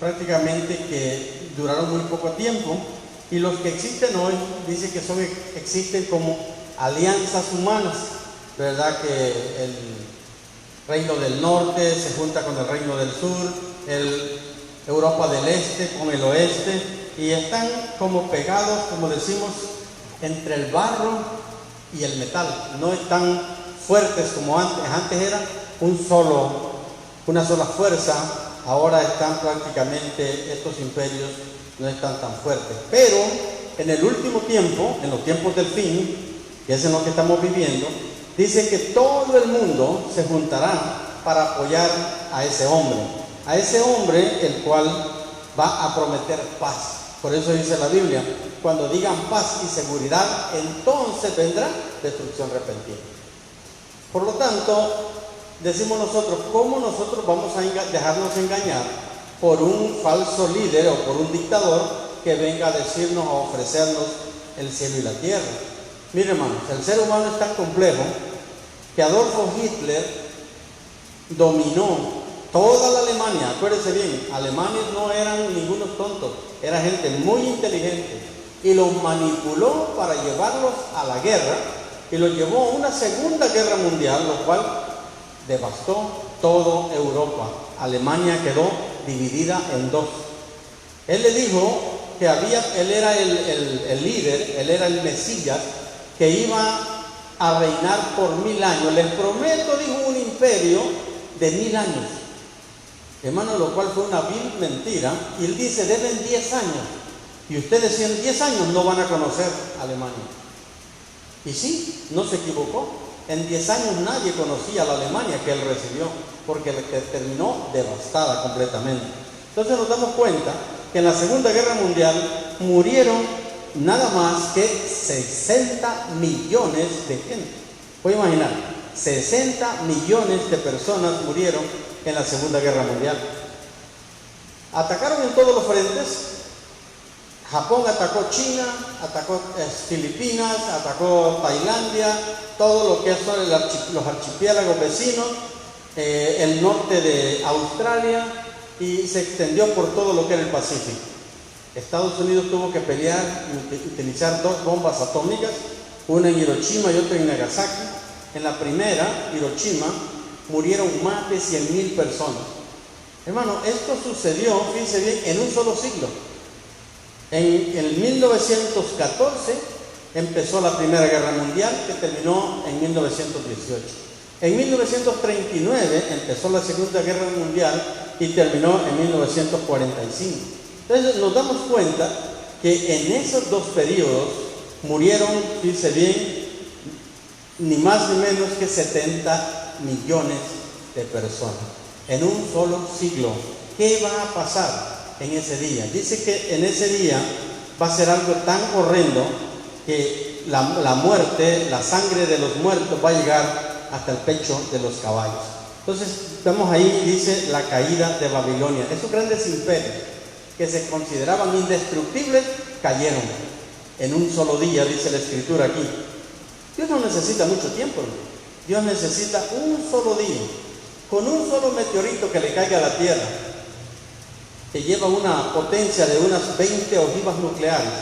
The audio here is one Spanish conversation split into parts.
prácticamente que duraron muy poco tiempo, y los que existen hoy dice que existen como alianzas humanas, ¿verdad? Que el reino del norte se junta con el reino del sur, Europa del este con el oeste, y están como pegados, como decimos, entre el barro y el metal. No están fuertes como antes. Antes era una sola fuerza. Ahora están prácticamente, estos imperios no están tan fuertes. Pero en el último tiempo, en los tiempos del fin, que es en lo que estamos viviendo, dice que todo el mundo se juntará para apoyar a ese hombre el cual va a prometer paz. Por eso dice la Biblia, cuando digan paz y seguridad, entonces vendrá destrucción repentina. Por lo tanto, decimos nosotros, ¿cómo nosotros vamos a dejarnos engañar por un falso líder o por un dictador que venga a decirnos, a ofrecernos el cielo y la tierra? Miren, hermanos, el ser humano es tan complejo que Adolfo Hitler dominó toda la Alemania. Acuérdense bien, alemanes no eran ningunos tontos, era gente muy inteligente, y los manipuló para llevarlos a la guerra, y los llevó a una segunda guerra mundial, lo cual devastó toda Europa. Alemania quedó dividida en dos. Él le dijo que él era el líder, él era el Mesías, que iba a reinar por 1000 años. Les prometo, dijo, un imperio de 1000 años. Hermano, lo cual fue una vil mentira. Y él dice, deben 10 años. Y ustedes si en 10 años no van a conocer Alemania. Y sí, no se equivocó. En 10 años nadie conocía la Alemania que él recibió, porque terminó devastada completamente. Entonces nos damos cuenta que en la Segunda Guerra Mundial murieron nada más que 60 millones de gente. Puede imaginar, 60 millones de personas murieron en la Segunda Guerra Mundial. Atacaron en todos los frentes. Japón atacó China, atacó Filipinas, atacó Tailandia, todo lo que son los archipiélagos vecinos, el norte de Australia, y se extendió por todo lo que era el Pacífico. Estados Unidos tuvo que pelear y utilizar 2 bombas atómicas, una en Hiroshima y otra en Nagasaki. En la primera, Hiroshima, murieron más de 100,000 personas. Hermano, esto sucedió, fíjense bien, en un solo siglo. En el 1914 empezó la Primera Guerra Mundial, que terminó en 1918. En 1939 empezó la Segunda Guerra Mundial y terminó en 1945. Entonces nos damos cuenta que en esos 2 periodos murieron, fíjense bien, ni más ni menos que 70 millones de personas en un solo siglo. ¿Qué va a pasar en ese día? Dice que en ese día va a ser algo tan horrendo que la muerte, la sangre de los muertos va a llegar hasta el pecho de los caballos. Entonces estamos ahí, dice, la caída de Babilonia. Esos grandes imperios que se consideraban indestructibles cayeron en un solo día, dice la Escritura aquí. Dios no necesita mucho tiempo, ¿no? Dios necesita un solo día, con un solo meteorito que le caiga a la tierra, que lleva una potencia de unas 20 ojivas nucleares,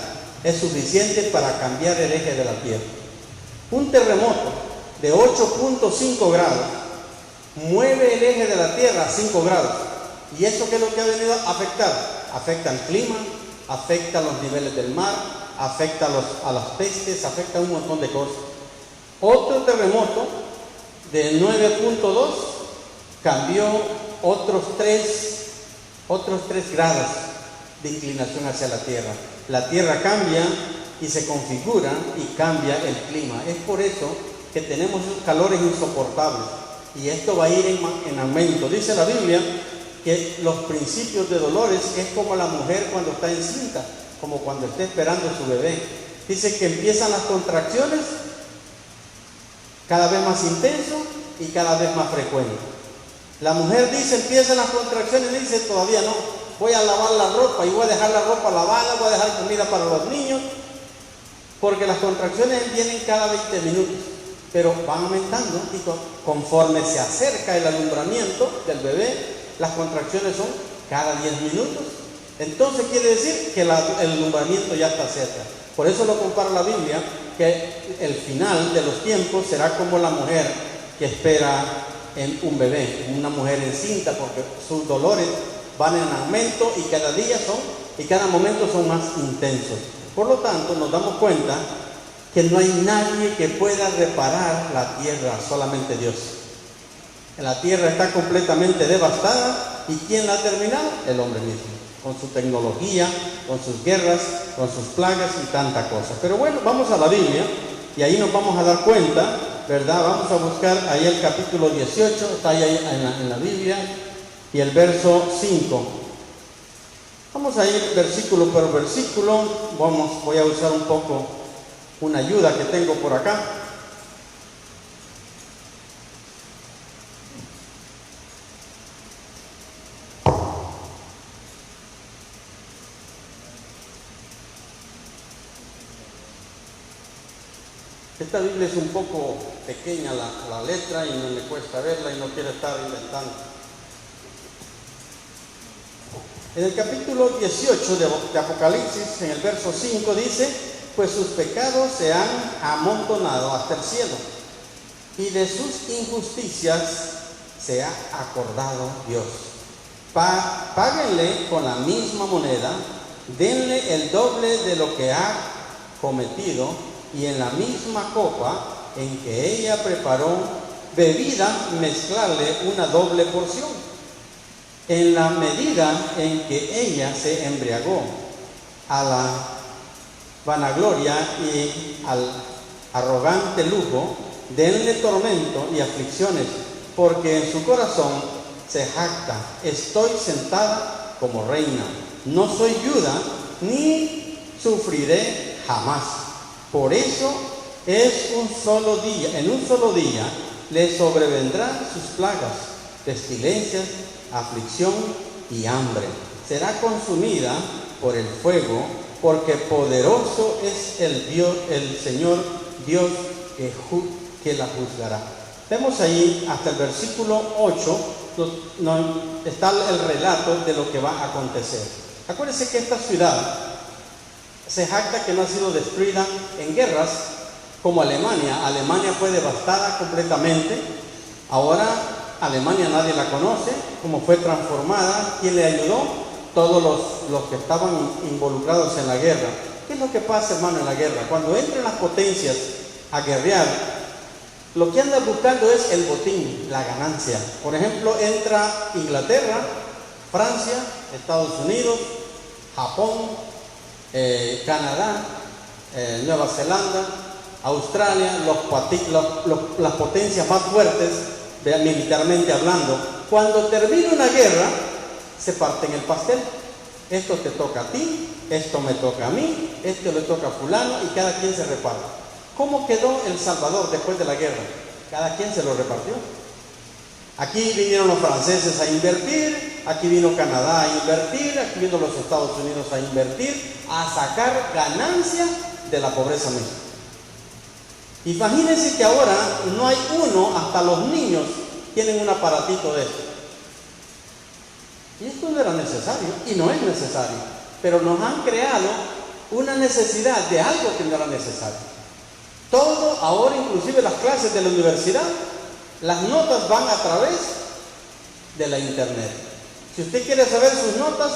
es suficiente para cambiar el eje de la Tierra. Un terremoto de 8.5 grados mueve el eje de la Tierra a 5 grados. ¿Y eso qué es lo que ha venido a afectar? Afecta el clima, afecta los niveles del mar, afecta a las pestes, afecta un montón de cosas. Otro terremoto de 9.2 cambió otros 3 grados de inclinación hacia la Tierra. La Tierra cambia y se configura y cambia el clima. Es por eso que tenemos esos calores insoportables, y esto va a ir en aumento. Dice la Biblia que los principios de dolores es como la mujer cuando está encinta, como cuando está esperando a su bebé. Dice que empiezan las contracciones cada vez más intenso y cada vez más frecuente. La mujer dice, empiezan las contracciones, y dice, todavía no, voy a lavar la ropa y voy a dejar la ropa lavada, voy a dejar comida para los niños, porque las contracciones vienen cada 20 minutos, pero van aumentando, y conforme se acerca el alumbramiento del bebé, las contracciones son cada 10 minutos. Entonces quiere decir que el alumbramiento ya está cerca. Por eso lo compara la Biblia, que el final de los tiempos será como la mujer que espera en un bebé, una mujer encinta, porque sus dolores van en aumento y cada momento son más intensos. Por lo tanto, nos damos cuenta que no hay nadie que pueda reparar la tierra, solamente Dios. La tierra está completamente devastada, ¿y quién la ha terminado? El hombre mismo, con su tecnología, con sus guerras, con sus plagas y tanta cosa. Pero bueno, vamos a la Biblia y ahí nos vamos a dar cuenta, ¿verdad? Vamos a buscar ahí el capítulo 18, está ahí en la Biblia, y el verso 5. Vamos a ir versículo por versículo. Voy a usar un poco una ayuda que tengo por acá. Esta Biblia es un poco pequeña la letra y me cuesta verla y no quiero estar inventando. En el capítulo 18 de Apocalipsis, en el verso 5 dice: pues sus pecados se han amontonado hasta el cielo, y de sus injusticias se ha acordado Dios. Páguenle con la misma moneda, denle el doble de lo que ha cometido, y en la misma copa en que ella preparó bebida, mezclarle una doble porción. En la medida en que ella se embriagó a la vanagloria y al arrogante lujo, denle tormento y aflicciones, porque en su corazón se jacta: estoy sentada como reina, no soy viuda, ni sufriré jamás. Por eso en un solo día le sobrevendrán sus plagas, pestilencias, aflicción y hambre. Será consumida por el fuego, porque poderoso es el Señor Dios que la juzgará. Vemos ahí hasta el versículo 8, está el relato de lo que va a acontecer. Acuérdense que esta ciudad se jacta que no ha sido destruida en guerras como Alemania. Alemania fue devastada completamente. Ahora Alemania nadie la conoce, cómo fue transformada, quién le ayudó, todos los que estaban involucrados en la guerra. ¿Qué es lo que pasa, hermano, en la guerra? Cuando entran las potencias a guerrear, lo que andan buscando es el botín, la ganancia. Por ejemplo, entra Inglaterra, Francia, Estados Unidos, Japón, Canadá, Nueva Zelanda, Australia, las potencias más fuertes militarmente hablando. Cuando termina una guerra, se parten el pastel. Esto te toca a ti, esto me toca a mí, esto le toca a fulano, y cada quien se reparte. ¿Cómo quedó El Salvador después de la guerra? Cada quien se lo repartió. Aquí vinieron los franceses a invertir, aquí vino Canadá a invertir, aquí vino los Estados Unidos a invertir, a sacar ganancia de la pobreza misma. Imagínense que ahora no hay uno, hasta los niños tienen un aparatito de esto. Y esto no era necesario, y no es necesario, pero nos han creado una necesidad de algo que no era necesario. Todo ahora, inclusive las clases de la universidad, las notas van a través de la internet. Si usted quiere saber sus notas,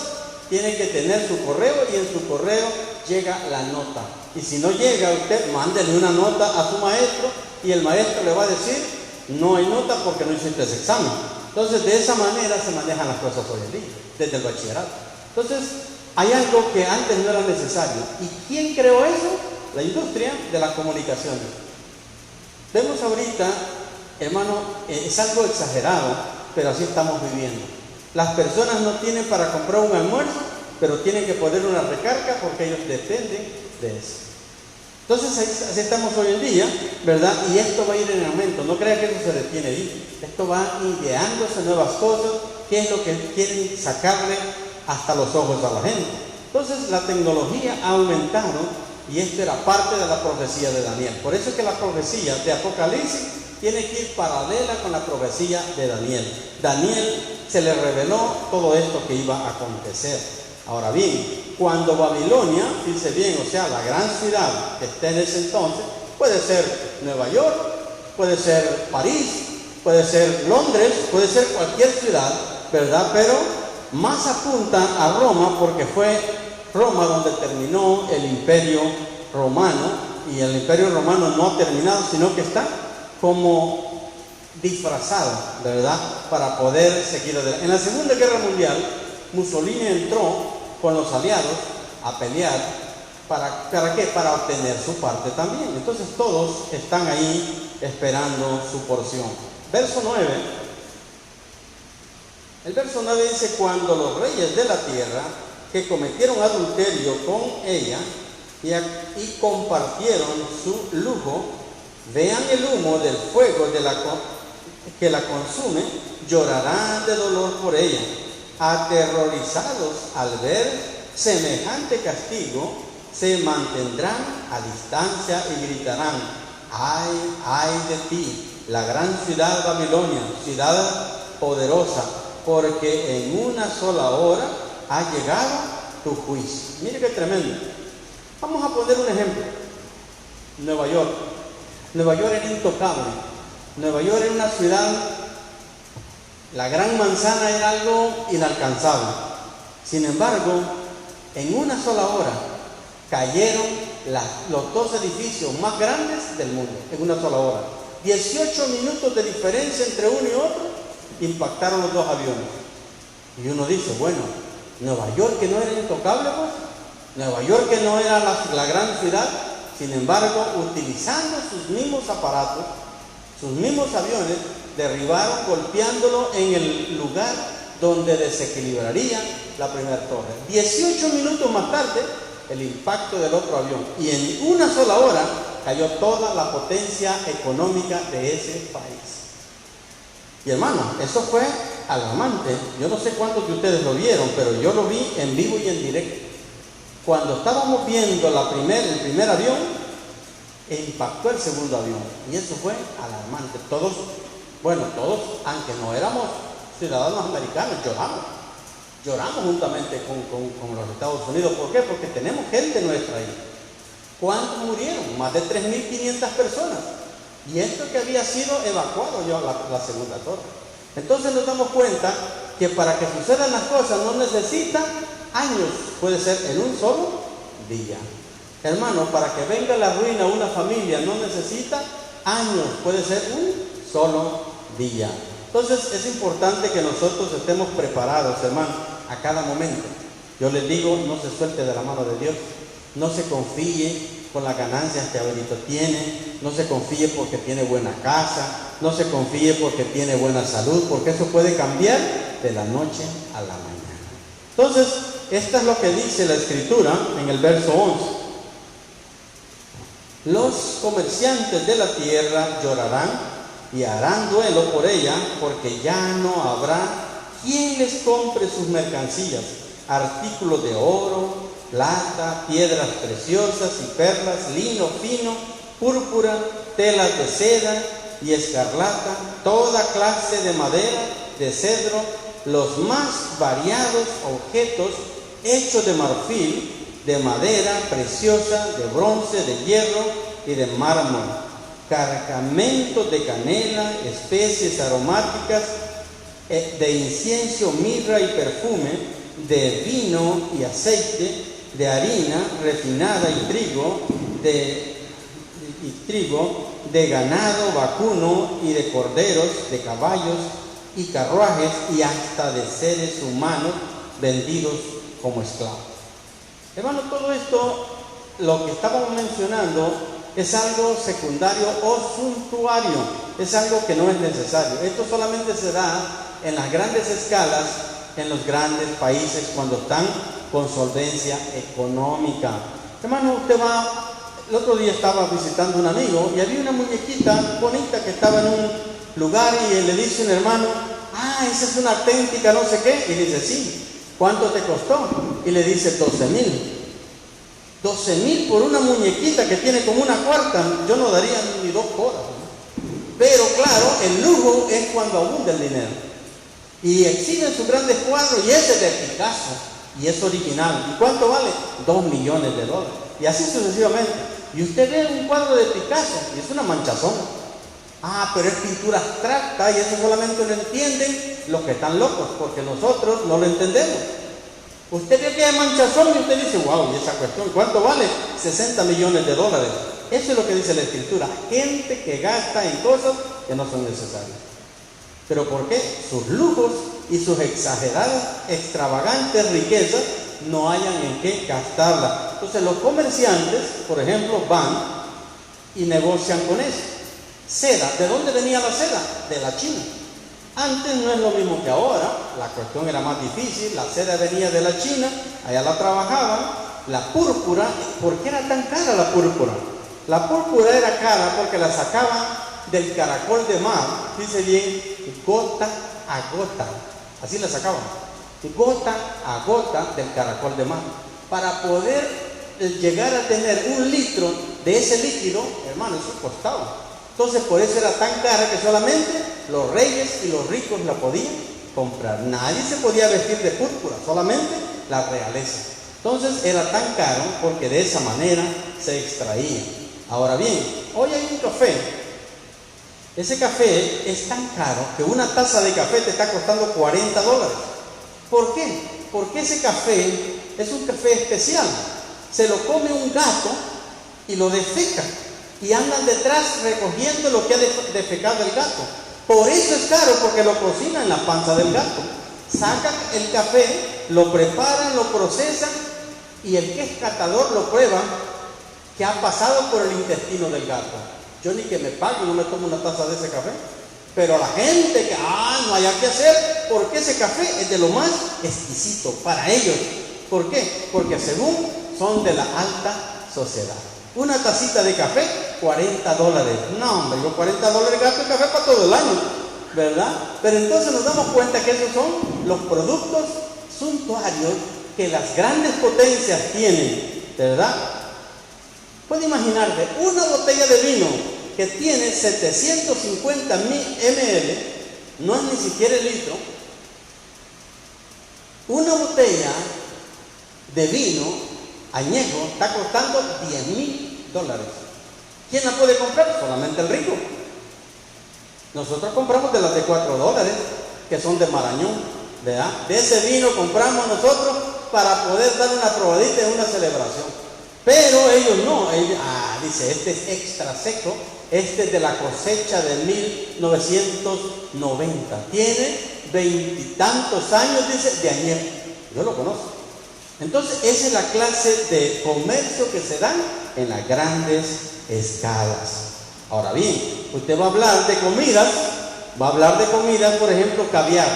tiene que tener su correo, y en su correo llega la nota. Y si no llega, usted mándele una nota a su maestro, y el maestro le va a decir: no hay nota porque no hiciste ese examen. Entonces, de esa manera se manejan las cosas hoy en día, desde el bachillerato. Entonces, hay algo que antes no era necesario. ¿Y quién creó eso? La industria de las comunicaciones. Vemos ahorita, hermano, es algo exagerado, pero así estamos viviendo. Las personas no tienen para comprar un almuerzo, pero tienen que poner una recarga porque ellos dependen de eso. Entonces así estamos hoy en día, ¿verdad? Y esto va a ir en aumento. No crea que eso se detiene ahí. Esto va ideándose nuevas cosas. ¿Qué es lo que quieren sacarle hasta los ojos a la gente? Entonces la tecnología ha aumentado, y esto era parte de la profecía de Daniel. Por eso es que la profecía de Apocalipsis tiene que ir paralela con la profecía de Daniel. Daniel se le reveló todo esto que iba a acontecer. Ahora bien, cuando Babilonia, dice bien, o sea, la gran ciudad que esté en ese entonces, puede ser Nueva York, puede ser París, puede ser Londres, puede ser cualquier ciudad, ¿verdad? Pero más apunta a Roma, porque fue Roma donde terminó el Imperio Romano, y el Imperio Romano no ha terminado, sino que está como disfrazado, ¿verdad?, para poder seguir adelante. En la Segunda Guerra Mundial, Mussolini entró con los aliados a pelear. ¿Para qué? Para obtener su parte también. Entonces todos están ahí esperando su porción. Verso 9. El verso 9 dice: cuando los reyes de la tierra que cometieron adulterio con ella y compartieron su lujo, vean el humo del fuego que la consume, llorarán de dolor por ella. Aterrorizados al ver semejante castigo, se mantendrán a distancia y gritarán: ay, ay de ti, la gran ciudad Babilonia, ciudad poderosa, porque en una sola hora ha llegado tu juicio. Mire qué tremendo. Vamos a poner un ejemplo. Nueva York. Nueva York era intocable. Nueva York era una ciudad, la gran manzana era algo inalcanzable. Sin embargo, en una sola hora cayeron los 2 edificios más grandes del mundo, en una sola hora. 18 minutos de diferencia entre uno y otro, impactaron los 2 aviones. Y uno dice, bueno, Nueva York, que no era intocable, pues. Nueva York, que no era la gran ciudad. Sin embargo, utilizando sus mismos aparatos, sus mismos aviones, derribaron, golpeándolo en el lugar donde desequilibraría la primera torre. 18 minutos más tarde, el impacto del otro avión. Y en una sola hora cayó toda la potencia económica de ese país. Y hermano, eso fue alarmante. Yo no sé cuántos de ustedes lo vieron, pero yo lo vi en vivo y en directo. Cuando estábamos viendo el primer avión, impactó el segundo avión. Y eso fue alarmante. Todos, aunque no éramos ciudadanos americanos, lloramos juntamente con los Estados Unidos. ¿Por qué? Porque tenemos gente nuestra ahí. ¿Cuántos murieron? Más de 3.500 personas. Y esto que había sido evacuado ya la segunda torre. Entonces nos damos cuenta que para que sucedan las cosas no necesita años, puede ser en un solo día. Hermano, para que venga la ruina una familia no necesita años, puede ser un solo día. Entonces es importante que nosotros estemos preparados, hermano, a cada momento. Yo les digo, no se suelte de la mano de Dios, no se confíe con las ganancias que ahorita tiene, no se confíe porque tiene buena casa, no se confíe porque tiene buena salud, porque eso puede cambiar de la noche a la mañana. Entonces, esto es lo que dice la Escritura en el verso 11. Los comerciantes de la tierra llorarán y harán duelo por ella, porque ya no habrá quien les compre sus mercancías, artículos de oro, plata, piedras preciosas y perlas, lino fino, púrpura, telas de seda y escarlata, toda clase de madera, de cedro, los más variados objetos hechos de marfil, de madera preciosa, de bronce, de hierro y de mármol, cargamentos de canela, especies aromáticas, de incienso, mirra y perfume, de vino y aceite, de harina refinada y trigo, de ganado vacuno y de corderos, de caballos y carruajes y hasta de seres humanos vendidos como esclavos. Hermano, todo esto, lo que estábamos mencionando, es algo secundario o suntuario, es algo que no es necesario. Esto solamente se da en las grandes escalas, en los grandes países, cuando están con solvencia económica. Hermano, el otro día estaba visitando a un amigo y había una muñequita bonita que estaba en un lugar y le dice un hermano, esa es una auténtica no sé qué, y dice, sí, ¿cuánto te costó? Y le dice, 12,000. 12,000 por una muñequita que tiene como una cuarta, yo no daría ni 2 horas, ¿no? Pero claro, el lujo es cuando abunda el dinero. y exhiben sus grandes cuadros, y ese es de Picasso, y es original. ¿Y cuánto vale? $2 millones. Y así sucesivamente. Y usted ve un cuadro de Picasso, y es una manchazón. Ah, pero es pintura abstracta, y eso solamente lo entienden los que están locos, porque nosotros no lo entendemos. Usted ve que hay manchazón y usted dice, wow, y esa cuestión, ¿cuánto vale? $60 millones. Eso es lo que dice la Escritura. Gente que gasta en cosas que no son necesarias. ¿Pero por qué? Sus lujos y sus exageradas, extravagantes riquezas no hayan en qué gastarla. Entonces los comerciantes, por ejemplo, van y negocian con eso. Seda, ¿de dónde venía la seda? De la China. Antes no es lo mismo que ahora, la cuestión era más difícil, la seda venía de la China, allá la trabajaban. La púrpura, ¿por qué era tan cara la púrpura? La púrpura era cara porque la sacaban del caracol de mar, dice bien, gota a gota, así la sacaban, gota a gota del caracol de mar, para poder llegar a tener 1 litro de ese líquido, hermano, eso costaba. Entonces por eso era tan cara que solamente los reyes y los ricos la podían comprar. Nadie se podía vestir de púrpura, solamente la realeza. Entonces era tan caro porque de esa manera se extraía. Ahora bien, hoy hay un café. Ese café es tan caro que una taza de café te está costando $40. ¿Por qué? Porque ese café es un café especial. Se lo come un gato y lo defeca. Y andan detrás recogiendo lo que ha defecado el gato. Por eso es caro, porque lo cocinan en la panza del gato. Sacan el café, lo preparan, lo procesan, y el que es catador lo prueba que ha pasado por el intestino del gato. Yo ni que me pague, no me tomo una taza de ese café. Pero la gente que, no hay que hacer, porque ese café es de lo más exquisito para ellos. ¿Por qué? Porque según son de la alta sociedad. Una tacita de café, $40. No, hombre, yo $40 gasto el café para todo el año, ¿verdad? Pero entonces nos damos cuenta que esos son los productos suntuarios que las grandes potencias tienen, ¿verdad? Puede imaginarte una botella de vino que tiene 750 ml, no es ni siquiera el litro. Una botella de vino añejo está costando $10,000. ¿Quién la puede comprar? Solamente el rico. Nosotros compramos de las de $4, que son de Marañón, ¿verdad? De ese vino compramos nosotros para poder dar una probadita en una celebración. Pero ellos no, dice, este es extra seco, este es de la cosecha de 1990. Tiene 20 y tantos años, dice, de añejo. Yo lo conozco. Entonces, esa es la clase de comercio que se dan en las grandes escalas. Ahora bien, usted va a hablar de comidas, por ejemplo, caviar.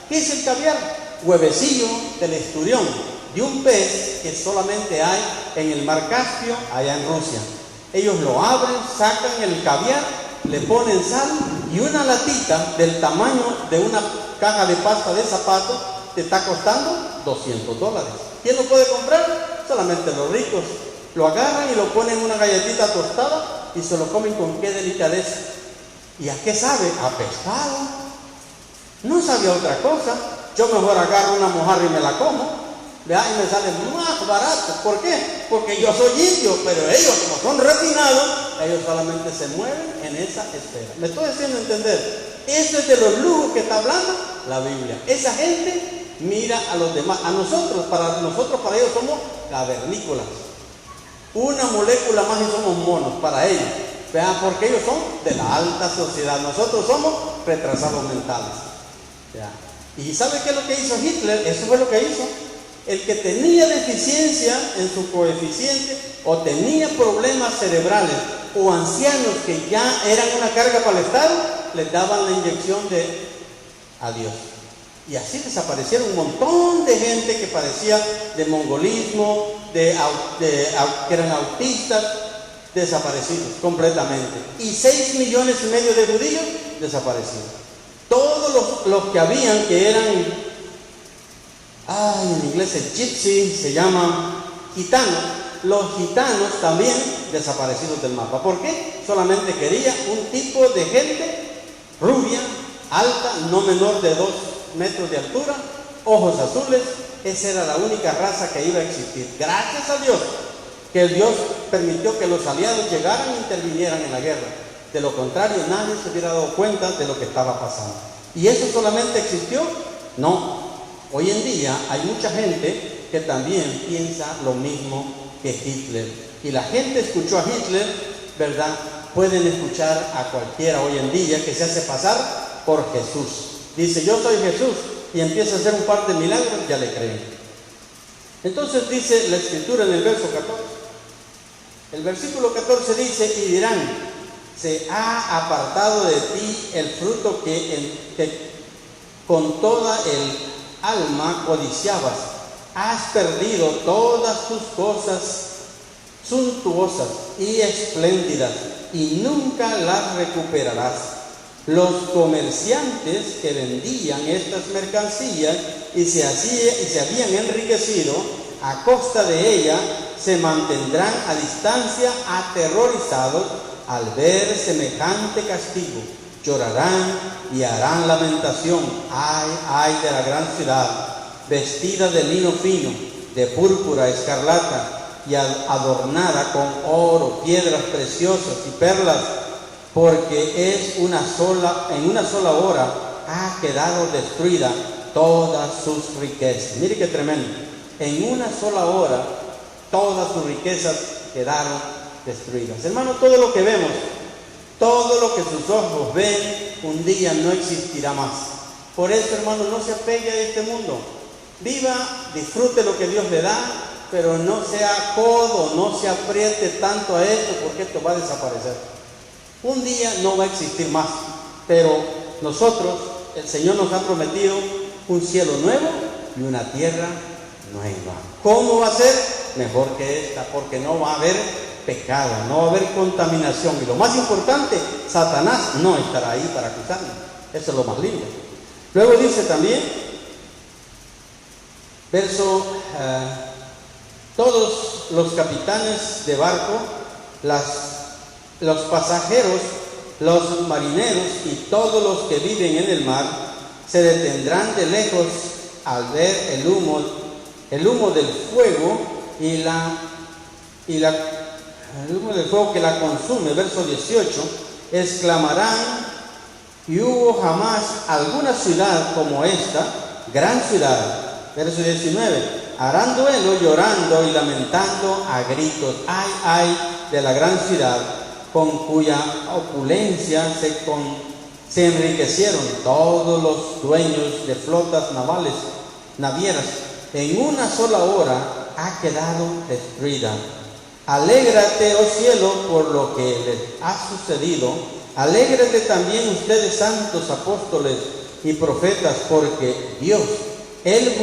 ¿Qué es el caviar? Huevecillo del esturión, de un pez que solamente hay en el mar Caspio, allá en Rusia. Ellos lo abren, sacan el caviar, le ponen sal y una latita del tamaño de una caja de pasta de zapatos te está costando $200. ¿Quién lo puede comprar? Solamente los ricos. Lo agarran y lo ponen en una galletita tostada y se lo comen con qué delicadeza. ¿Y a qué sabe? A pescado. No sabe a otra cosa. Yo mejor agarro una mojarra y me la como, ¿verdad? Y me sale más barato. ¿Por qué? Porque yo soy indio, pero ellos, como son refinados, ellos solamente se mueven en esa esfera. ¿Me estoy haciendo entender? Eso es de los lujos que está hablando la Biblia. Esa gente mira a los demás. Para nosotros, para ellos somos cavernícolas. Una molécula más y somos monos para ellos. Vean, porque ellos son de la alta sociedad. Nosotros somos retrasados mentales. ¿Vean? ¿Y sabe qué es lo que hizo Hitler? Eso fue lo que hizo. El que tenía deficiencia en su coeficiente o tenía problemas cerebrales o ancianos que ya eran una carga para el Estado, les daban la inyección de adiós. Y así desaparecieron un montón de gente que padecía de mongolismo, que eran autistas, desaparecidos completamente. Y 6,5 millones de judíos desaparecidos. Todos los que habían, que eran, en inglés el gypsy, se llaman gitanos. Los gitanos también desaparecidos del mapa. ¿Por qué? Solamente quería un tipo de gente rubia, alta, no menor de 2 metros de altura, ojos azules. Esa era la única raza que iba a existir. Gracias a Dios que Dios permitió que los aliados llegaran e intervinieran en la guerra. De lo contrario, nadie se hubiera dado cuenta de lo que estaba pasando. ¿Y eso solamente existió? No. Hoy en día hay mucha gente que también piensa lo mismo que Hitler. Y la gente escuchó a Hitler, ¿verdad? Pueden escuchar a cualquiera hoy en día que se hace pasar por Jesús. Dice, yo soy Jesús, y empieza a hacer un par de milagros, ya le creen. Entonces dice la Escritura en el verso 14. El versículo 14 dice, y dirán, se ha apartado de ti el fruto que con toda el alma codiciabas. Has perdido todas tus cosas suntuosas y espléndidas, y nunca las recuperarás. Los comerciantes que vendían estas mercancías y se habían enriquecido a costa de ella, se mantendrán a distancia, aterrorizados al ver semejante castigo. Llorarán y harán lamentación. Ay, ay de la gran ciudad, vestida de lino fino, de púrpura escarlata, y adornada con oro, piedras preciosas y perlas, porque en una sola hora ha quedado destruida todas sus riquezas. Mire qué tremendo. En una sola hora todas sus riquezas quedaron destruidas. Hermano, todo lo que vemos, todo lo que sus ojos ven, un día no existirá más. Por eso, hermano, no se apegue a este mundo. Viva, disfrute lo que Dios le da, pero no sea codo, no se apriete tanto a esto, porque esto va a desaparecer. Un día no va a existir más, pero nosotros, el Señor nos ha prometido un cielo nuevo y una tierra nueva. ¿Cómo va a ser? Mejor que esta, porque no va a haber pecado, no va a haber contaminación. Y lo más importante, Satanás no estará ahí para acusarnos. Eso es lo más lindo. Luego dice también, verso, todos los capitanes de barco, los pasajeros, los marineros y todos los que viven en el mar se detendrán de lejos al ver el humo del fuego y el humo del fuego que la consume. Verso 18, exclamarán, y hubo jamás alguna ciudad como esta, gran ciudad. Verso 19, harán duelo llorando y lamentando a gritos. Ay, ay de la gran ciudad, con cuya opulencia se enriquecieron todos los dueños de flotas navieras. En una sola hora ha quedado destruida. Alégrate, oh cielo, por lo que les ha sucedido. Alégrate también ustedes, santos apóstoles y profetas, porque Dios, Él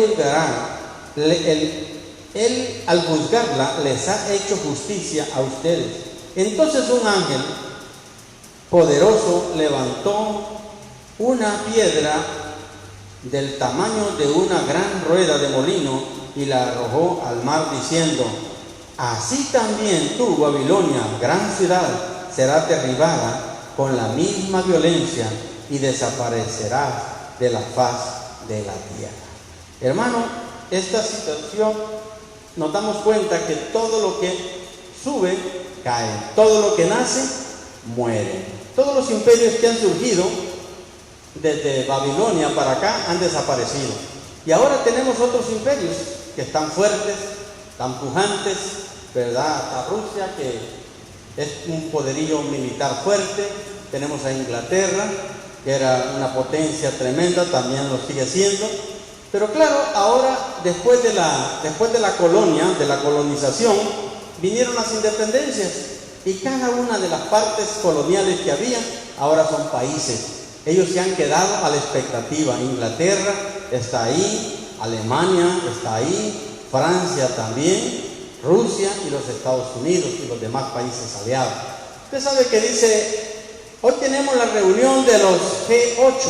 al juzgarla, les ha hecho justicia a ustedes. Entonces un ángel poderoso levantó una piedra del tamaño de una gran rueda de molino y la arrojó al mar, diciendo, así también tú, Babilonia, gran ciudad, será derribada con la misma violencia y desaparecerá de la faz de la tierra. Hermano, esta situación nos damos cuenta que todo lo que sube cae, todo lo que nace muere. Todos los imperios que han surgido desde Babilonia para acá han desaparecido, y ahora tenemos otros imperios que están fuertes, tan pujantes, ¿verdad? A Rusia, que es un poderío militar fuerte. Tenemos a Inglaterra, que era una potencia tremenda, también lo sigue siendo. Pero claro, ahora después de la colonia, de la colonización, vinieron las independencias, y cada una de las partes coloniales que había ahora son países. Ellos se han quedado a la expectativa. Inglaterra está ahí, Alemania está ahí, Francia también, Rusia y los Estados Unidos y los demás países aliados. Usted sabe que dice, hoy tenemos la reunión de los G8.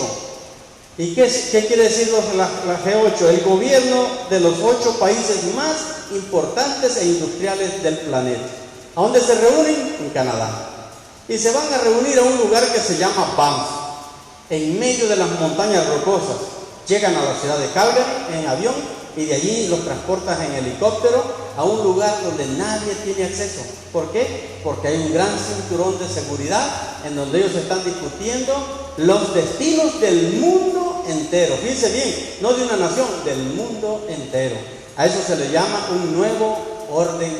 ¿Y qué quiere decir la G8? El gobierno de los 8 países más importantes e industriales del planeta. ¿A dónde se reúnen? En Canadá. Y se van a reunir a un lugar que se llama Banff, en medio de las montañas rocosas. Llegan a la ciudad de Calgary en avión y de allí los transportas en helicóptero a un lugar donde nadie tiene acceso. ¿Por qué? Porque hay un gran cinturón de seguridad en donde ellos están discutiendo los destinos del mundo entero. Fíjense bien, no de una nación, del mundo entero. A eso se le llama un nuevo orden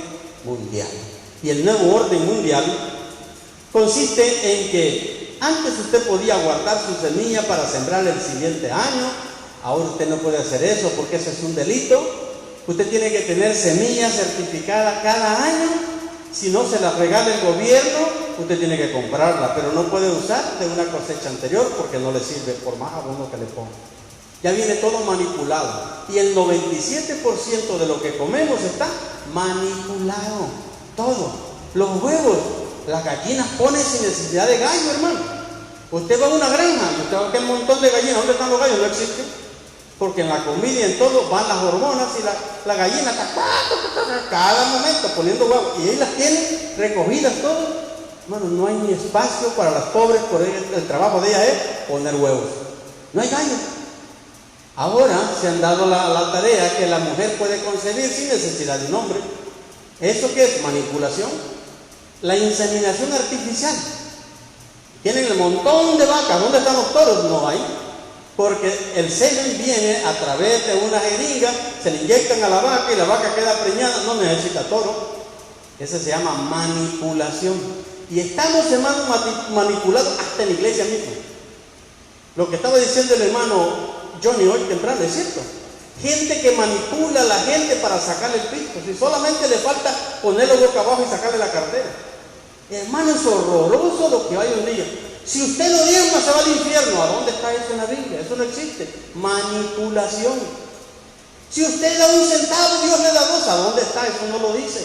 mundial. Y el nuevo orden mundial consiste en que antes usted podía guardar su semilla para sembrar el siguiente año. Ahora usted no puede hacer eso porque eso es un delito. Usted tiene que tener semilla certificada cada año. Si no se la regala el gobierno, usted tiene que comprarla, pero no puede usar de una cosecha anterior porque no le sirve por más abono que le ponga. Ya viene todo manipulado. Y el 97% de lo que comemos está manipulado. Todo. Los huevos, las gallinas ponen sin necesidad de gallo, hermano. Usted va a una granja y usted va a ver un montón de gallinas. ¿Dónde están los gallos? No existen. Porque en la comida y en todo van las hormonas y la gallina está cada momento poniendo huevos. Y ahí las tienen recogidas todas. Hermano, no hay ni espacio para las pobres, por el trabajo de ellas es poner huevos. No hay gallos. Ahora se han dado la tarea que la mujer puede concebir sin necesidad de un hombre. ¿Eso qué es? Manipulación. La inseminación artificial. Tienen el montón de vacas. ¿Dónde están los toros? No hay. Porque el semen viene a través de una jeringa, se le inyectan a la vaca y la vaca queda preñada, no necesita toro. Eso se llama manipulación. Y estamos, hermanos, manipulados hasta en la iglesia misma. Lo que estaba diciendo el hermano Johnny hoy temprano es cierto. Gente que manipula a la gente para sacarle el pisto. Si solamente le falta ponerlo boca abajo y sacarle la cartera. Hermano, es horroroso lo que hay hoy en día. Si usted no diezma, se va al infierno. ¿A dónde está eso en la Biblia? Eso no existe. Manipulación. Si usted da un centavo, Dios le da dos. ¿A dónde está? Eso no lo dice.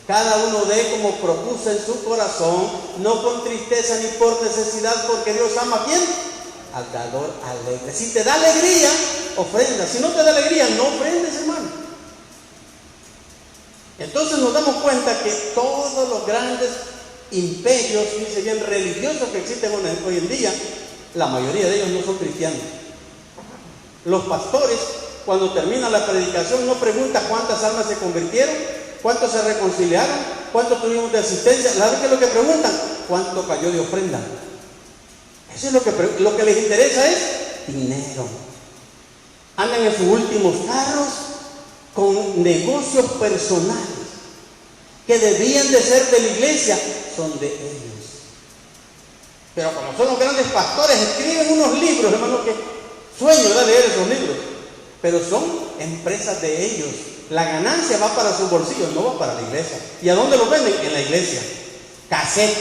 Cada uno dé como propuso en su corazón, no con tristeza ni por necesidad, porque Dios ama a ¿quién? Al dador alegre. Si te da alegría, ofrenda. Si no te da alegría, no ofrendes, hermano. Entonces nos damos cuenta que todos los grandes imperios, fíjense bien, religiosos que existen hoy en día, la mayoría de ellos no son cristianos. Los pastores, cuando termina la predicación, no preguntan cuántas almas se convirtieron, cuántos se reconciliaron, cuántos tuvimos de asistencia. ¿Sabes qué es lo que preguntan? ¿Cuánto cayó de ofrenda? Eso es lo que les interesa, es dinero. Andan en sus últimos carros con negocios personales que debían de ser de la iglesia, son de ellos. Pero como son los grandes pastores, escriben unos libros, hermano, que sueño de leer esos libros, pero son empresas de ellos. La ganancia va para sus bolsillos, no va para la iglesia. ¿Y a dónde lo venden? En la iglesia. Cassette,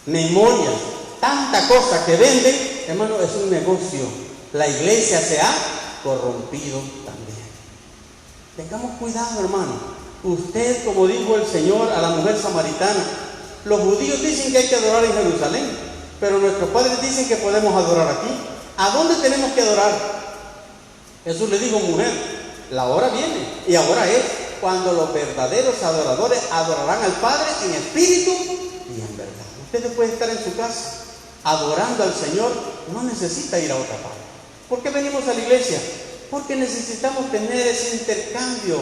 memorias, tanta cosa que venden, hermano, es un negocio. La iglesia se ha corrompido también. Tengamos cuidado, hermano. Usted, como dijo el Señor a la mujer samaritana, los judíos dicen que hay que adorar en Jerusalén, pero nuestros padres dicen que podemos adorar aquí. ¿A dónde tenemos que adorar? Jesús le dijo, mujer, la hora viene, y ahora es cuando los verdaderos adoradores adorarán al Padre en espíritu y en verdad. Usted puede estar en su casa adorando al Señor, no necesita ir a otra parte. ¿Por qué venimos a la iglesia? Porque necesitamos tener ese intercambio,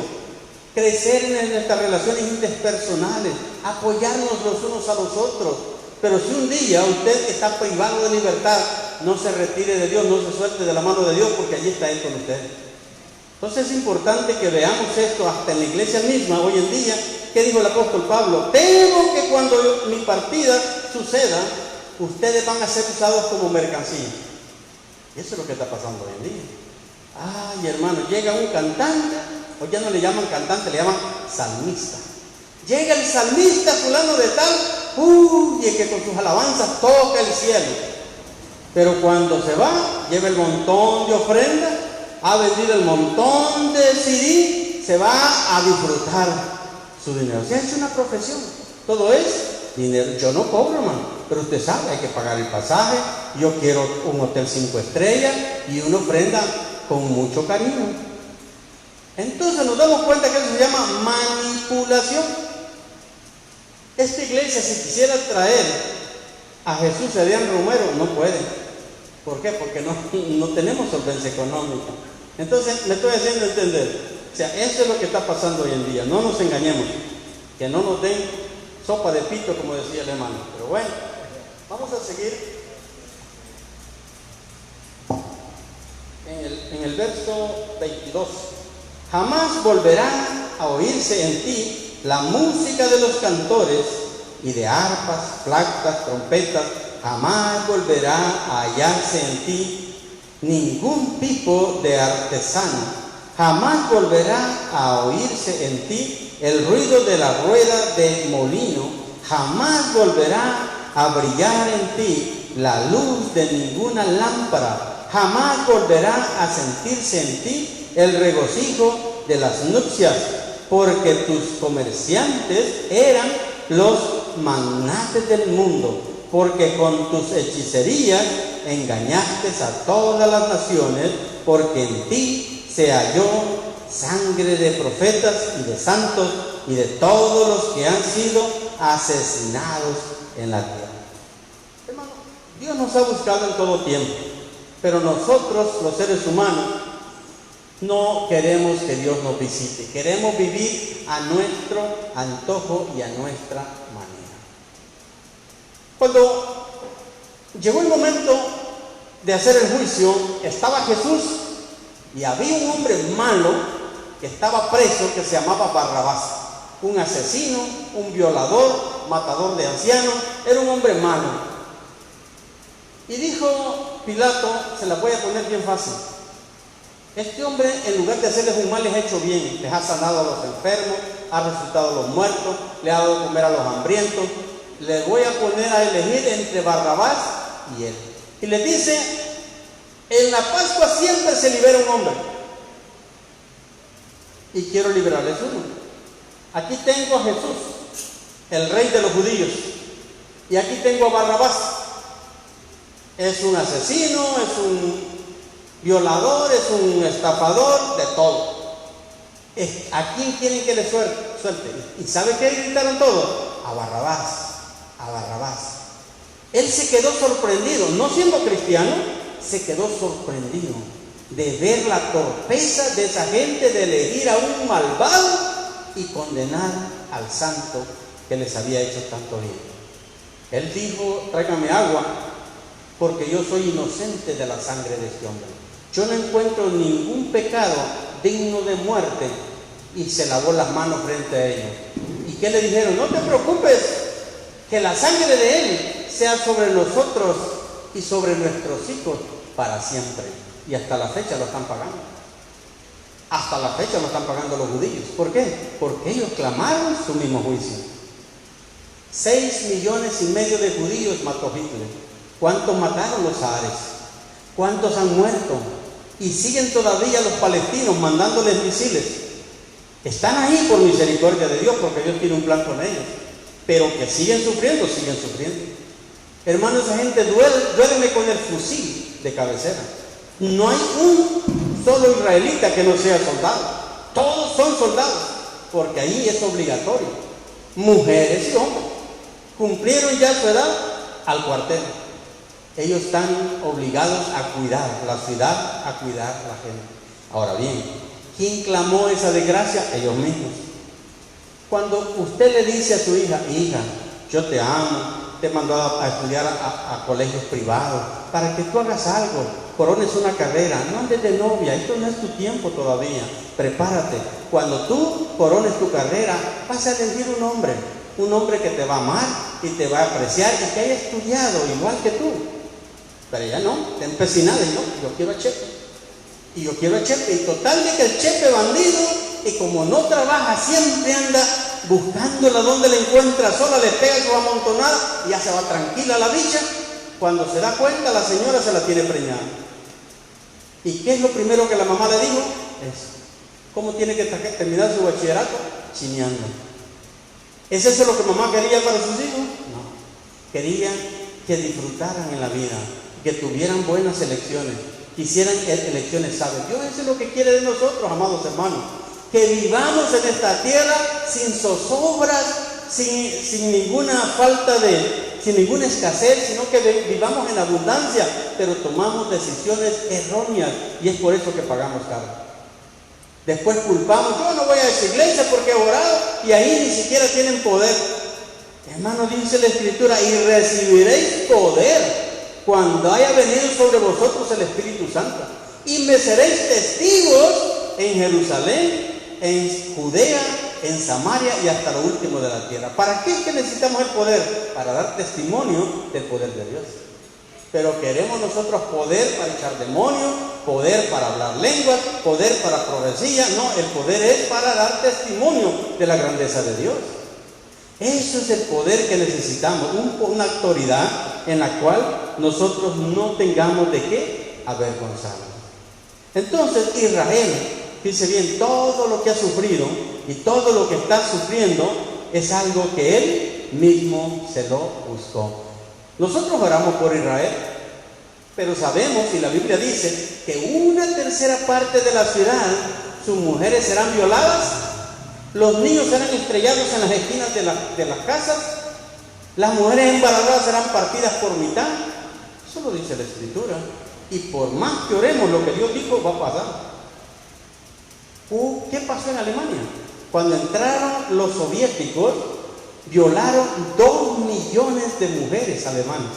crecer en nuestras relaciones interpersonales, apoyarnos los unos a los otros. Pero si un día usted está privado de libertad, no se retire de Dios, no se suelte de la mano de Dios, porque allí está Él con usted. Entonces es importante que veamos esto hasta en la iglesia misma hoy en día. ¿Qué dijo el apóstol Pablo? Temo que cuando mi partida suceda, ustedes van a ser usados como mercancía. Y eso es lo que está pasando hoy en día. Ay, hermano, llega un cantante, o ya no le llaman cantante, le llaman salmista. Llega el salmista fulano de tal, y que con sus alabanzas toca el cielo. Pero cuando se va, lleva el montón de ofrendas, ha vendido el montón de CD, se va a disfrutar su dinero. Se ha hecho una profesión. Todo es dinero. Yo no cobro, hermano, pero usted sabe, hay que pagar el pasaje. Yo quiero un hotel 5 estrellas y una ofrenda con mucho cariño. Entonces nos damos cuenta que eso se llama manipulación. Esta iglesia, si quisiera traer a Jesús Adrián Romero, no puede. ¿Por qué? Porque no tenemos solvencia económica. Entonces, me estoy haciendo entender. O sea, eso es lo que está pasando hoy en día. No nos engañemos. Que no nos den sopa de pito, como decía el hermano. Pero bueno, vamos a seguir en el verso 22. Jamás volverá a oírse en ti la música de los cantores y de arpas, flautas, trompetas. Jamás volverá a hallarse en ti ningún pipo de artesano. Jamás volverá a oírse en ti el ruido de la rueda de molino. Jamás volverá a brillar en ti la luz de ninguna lámpara. Jamás volverá a sentirse en ti el regocijo de las nupcias, porque tus comerciantes eran los magnates del mundo, porque con tus hechicerías engañaste a todas las naciones, porque en ti se halló sangre de profetas y de santos y de todos los que han sido asesinados en la tierra. Hermano, Dios nos ha buscado en todo tiempo, pero nosotros, los seres humanos, no queremos que Dios nos visite. Queremos vivir a nuestro antojo y a nuestra manera. Cuando llegó el momento de hacer el juicio, estaba Jesús y había un hombre malo que estaba preso que se llamaba Barrabás. Un asesino, un violador, matador de ancianos, era un hombre malo. Y dijo Pilato, se la voy a poner bien fácil: este hombre, en lugar de hacerles un mal, les ha hecho bien. Les ha sanado a los enfermos, ha resucitado a los muertos, le ha dado de comer a los hambrientos. Les voy a poner a elegir entre Barrabás y él. Y les dice: en la Pascua siempre se libera un hombre, y quiero liberarles uno. Aquí tengo a Jesús, el rey de los judíos, y aquí tengo a Barrabás. Es un asesino, es un violador, es un estafador, de todo. ¿A quién quieren que le suelte? ¿Y sabe qué gritaron todos? A Barrabás, a Barrabás. Él se quedó sorprendido, no siendo cristiano, se quedó sorprendido de ver la torpeza de esa gente de elegir a un malvado y condenar al santo que les había hecho tanto bien. Él dijo: tráigame agua, porque yo soy inocente de la sangre de este hombre. Yo no encuentro ningún pecado digno de muerte. Y se lavó las manos frente a ellos. ¿Y qué le dijeron? No te preocupes, que la sangre de él sea sobre nosotros y sobre nuestros hijos para siempre. Y hasta la fecha lo están pagando. Hasta la fecha lo están pagando los judíos. ¿Por qué? Porque ellos clamaron su mismo juicio. 6,5 millones de judíos mató Hitler. ¿Cuántos mataron los zares? ¿Cuántos han muerto? Y siguen todavía los palestinos mandándoles misiles. Están ahí por misericordia de Dios, porque Dios tiene un plan con ellos. Pero que siguen sufriendo, siguen sufriendo. Hermanos, esa gente duerme con el fusil de cabecera. No hay un solo israelita que no sea soldado. Todos son soldados, porque ahí es obligatorio. Mujeres y hombres cumplieron ya su edad, al cuartel. Ellos están obligados a cuidar la ciudad, a cuidar la gente. Ahora bien, ¿quién clamó esa desgracia? Ellos mismos. Cuando usted le dice a su hija: hija, yo te amo, te mando a estudiar a colegios privados, para que tú hagas algo, corones una carrera, no andes de novia, esto no es tu tiempo todavía, prepárate. Cuando tú corones tu carrera, vas a elegir un hombre que te va a amar y te va a apreciar y que haya estudiado igual que tú. Pero ella no, está empecinada y no, yo quiero a Chepe. Y yo quiero a Chepe. Y total de que el Chepe bandido, y como no trabaja, siempre anda buscándola donde la encuentra sola, le pega su amontonada y ya se va tranquila la bicha. Cuando se da cuenta, la señora se la tiene preñada. ¿Y qué es lo primero que la mamá le dijo? ¿Cómo tiene que terminar su bachillerato? Chineando. ¿Es eso lo que mamá quería para sus hijos? No. Quería que disfrutaran en la vida, que tuvieran buenas elecciones, que hicieran elecciones sabias. Dios, eso es lo que quiere de nosotros, amados hermanos. Que vivamos en esta tierra sin zozobras, sin ninguna falta de sin ninguna escasez, sino que vivamos en abundancia, pero tomamos decisiones erróneas y es por eso que pagamos caro. Después culpamos, yo no voy a esa iglesia porque he orado y ahí ni siquiera tienen poder. Hermano, dice la Escritura, y recibiréis poder cuando haya venido sobre vosotros el Espíritu Santo. Y me seréis testigos en Jerusalén, en Judea, en Samaria y hasta lo último de la tierra. ¿Para qué es que necesitamos el poder? Para dar testimonio del poder de Dios. Pero queremos nosotros poder para echar demonios, poder para hablar lenguas, poder para profecía. No, el poder es para dar testimonio de la grandeza de Dios. Eso es el poder que necesitamos, una autoridad en la cual nosotros no tengamos de qué avergonzarnos. Entonces Israel, dice bien, todo lo que ha sufrido y todo lo que está sufriendo es algo que él mismo se lo buscó. Nosotros oramos por Israel, pero sabemos, y la Biblia dice, que una tercera parte de la ciudad, sus mujeres serán violadas, los niños serán estrellados en las esquinas de las casas, las mujeres embarazadas serán partidas por mitad. Eso lo dice la Escritura. Y por más que oremos, lo que Dios dijo va a pasar. ¿Qué pasó en Alemania? Cuando entraron los soviéticos, violaron 2 millones de mujeres alemanas.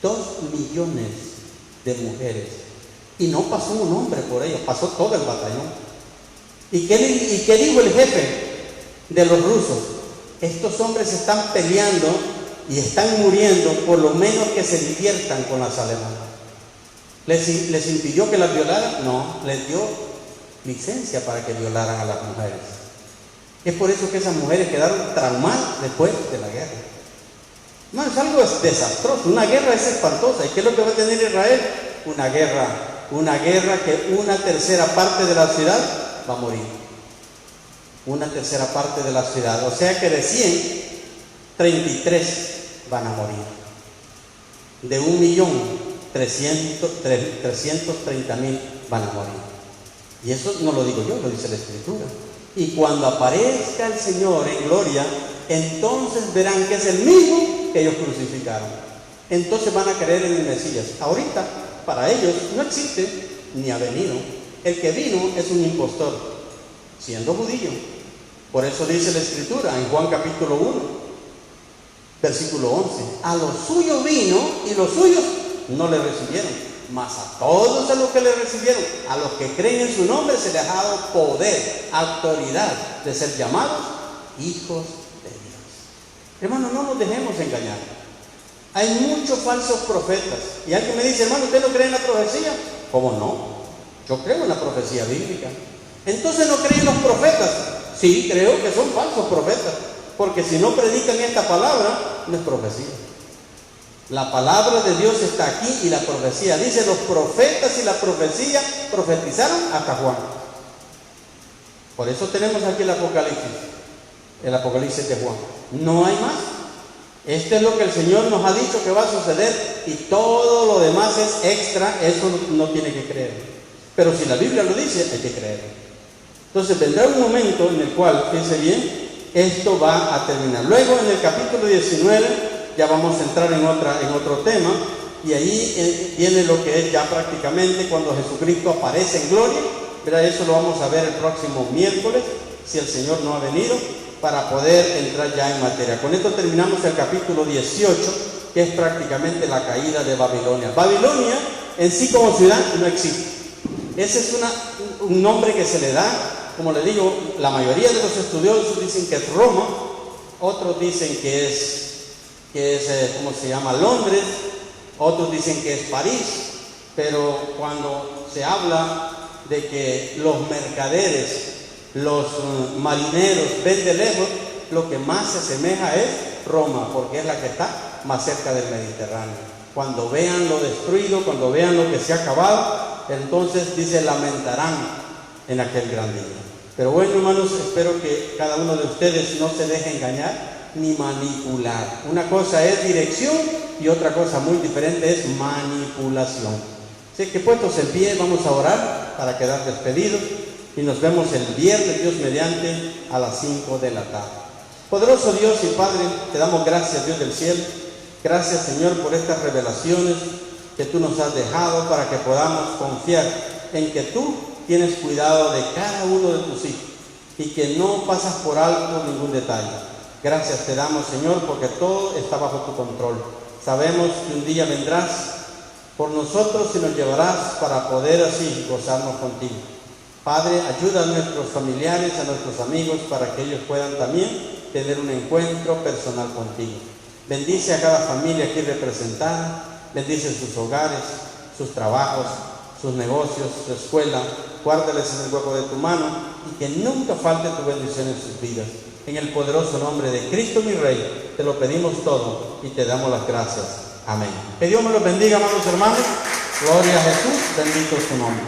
2 millones de mujeres. Y no pasó un hombre por ellos, pasó todo el batallón. ¿Y qué dijo el jefe de los rusos? Estos hombres están peleando y están muriendo, por lo menos que se diviertan con las alemanas. ¿Les impidió que las violaran? No, les dio licencia para que violaran a las mujeres. Es por eso que esas mujeres quedaron traumadas después de la guerra. No, es algo desastroso. Una guerra es espantosa. ¿Y qué es lo que va a tener Israel? Una guerra que una tercera parte de la ciudad va a morir. Una tercera parte de la ciudad. O sea que de 100, 33 van a morir. De 1.330.000 van a morir. Y eso no lo digo yo, lo dice la Escritura. Y cuando aparezca el Señor en gloria, entonces verán que es el mismo que ellos crucificaron. Entonces van a creer en el Mesías. Ahorita, para ellos, no existe ni ha venido. El que vino es un impostor, siendo judío. Por eso dice la Escritura en Juan capítulo 1, versículo 11. A los suyos vino y los suyos no le recibieron. Mas a todos a los que le recibieron, a los que creen en su nombre, se les ha dado poder, autoridad de ser llamados hijos de Dios. Hermano, no nos dejemos engañar. Hay muchos falsos profetas. Y alguien me dice, hermano, ¿usted no cree en la profecía? ¿Cómo no? Yo creo en la profecía bíblica. Entonces, ¿no creen los profetas? Sí, creo que son falsos profetas. Porque si no predican esta palabra, no es profecía. La palabra de Dios está aquí y la profecía. Dice, los profetas y la profecía profetizaron hasta Juan. Por eso tenemos aquí el Apocalipsis de Juan. No hay más. Esto es lo que el Señor nos ha dicho que va a suceder y todo lo demás es extra, eso no tiene que creer. Pero si la Biblia lo dice, hay que creer. Entonces vendrá un momento en el cual, fíjense bien, esto va a terminar. Luego en el capítulo 19 ya vamos a entrar en otro tema y ahí viene lo que es ya prácticamente cuando Jesucristo aparece en gloria. ¿Verdad? Eso lo vamos a ver el próximo miércoles, si el Señor no ha venido, para poder entrar ya en materia. Con esto terminamos el capítulo 18, que es prácticamente la caída de Babilonia. Babilonia en sí como ciudad no existe. Ese es un nombre que se le da, como le digo, la mayoría de los estudiosos dicen que es Roma, otros dicen que es ¿cómo se llama? Londres, otros dicen que es París, pero cuando se habla de que los mercaderes, los marineros ven de lejos, lo que más se asemeja es Roma, porque es la que está más cerca del Mediterráneo. Cuando vean lo destruido, cuando vean lo que se ha acabado, entonces dice, lamentarán en aquel gran día. Pero bueno, hermanos, espero que cada uno de ustedes no se deje engañar ni manipular. Una cosa es dirección y otra cosa muy diferente es manipulación. Así que puestos en pie, vamos a orar para quedar despedidos y nos vemos el viernes, Dios mediante, a las 5 de la tarde. Poderoso Dios y Padre, te damos gracias, Dios del cielo, Gracias, Señor, por estas revelaciones que tú nos has dejado para que podamos confiar en que tú tienes cuidado de cada uno de tus hijos y que no pasas por alto ningún detalle. Gracias te damos, Señor, porque todo está bajo tu control. Sabemos que un día vendrás por nosotros y nos llevarás para poder así gozarnos contigo. Padre, ayuda a nuestros familiares, a nuestros amigos, para que ellos puedan también tener un encuentro personal contigo. Bendice a cada familia aquí representada, bendice sus hogares, sus trabajos, sus negocios, su escuela. Guárdales en el hueco de tu mano y que nunca falte tu bendición en sus vidas. En el poderoso nombre de Cristo mi Rey, te lo pedimos todo y te damos las gracias. Amén. Que Dios me los bendiga, amados hermanos. Gloria a Jesús, bendito es su nombre.